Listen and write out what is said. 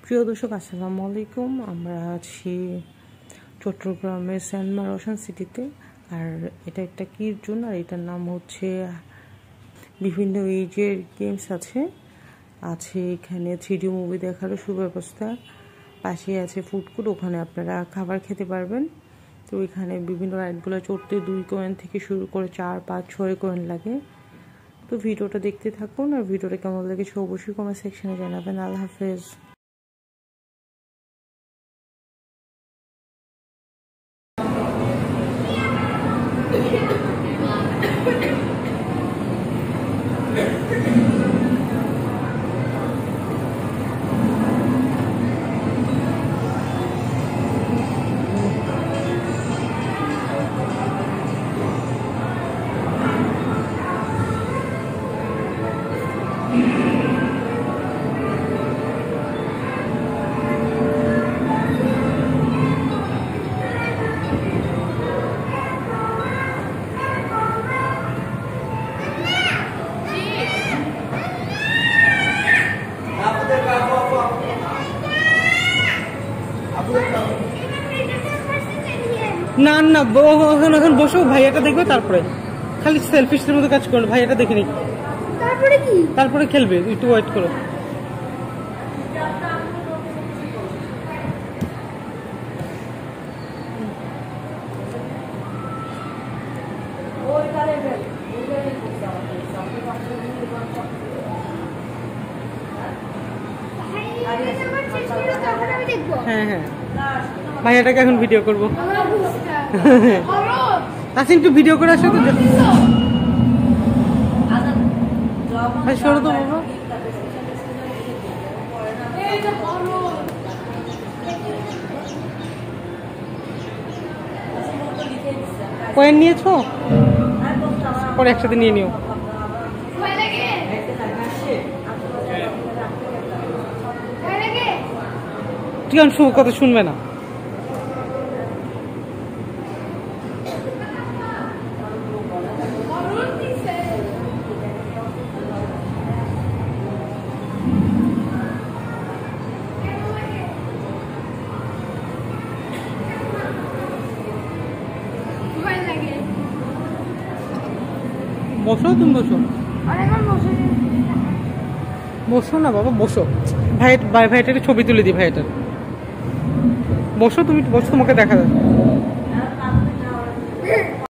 প্রিয় দর্শক, আসসালামু আলাইকুম। আমরা আছি চট্টগ্রামের সেন্ট মার্টিন সিটিতে। আর এটা একটা কিড জোন, আর এটার নাম হচ্ছে বিভিন্ন এজের গেমস আছে এখানে 3D মুভি দেখারও সুব্যবস্থা। পাশে আছে ফুড কোর্ট, ওখানে আপনারা খাবার খেতে পারবেন। তো এখানে বিভিন্ন রাইডগুলো চড়তে 2 কয়েন থেকে শুরু করে 4, 5, 6 কয়েন লাগে। তো ভিডিওটা দেখতে থাকুন, আর ভিডিওটা কেমন লেগেছে অবশ্যই কমেন্ট সেকশনে জানাবেন। আল্লাহ হাফেজ। না না, এখন বসো, ভাইয়াটা দেখবে, তারপরে খালি সেলফিশের মতো কাজ করো। ভাইয়াটা দেখে নি, তারপরে খেলবে। একটু ওয়েট করো। হ্যাঁ হ্যাঁ, ভাইয়াটাকে এখন ভিডিও করবো। আচ্ছা, একটু ভিডিও করে আসো তো। ভাই সরো তো বাবা। কয়েন নিয়েছো? পরে একসাথে নিয়ে নিও। তুই কথা শুনবে না। বসো, তুমি বসো। বসো না বাবা, বসো। ভাইটাকে ছবি তুলে দিই। ভাইটার বসো, তুমি বসো, তোমাকে দেখা যাবে।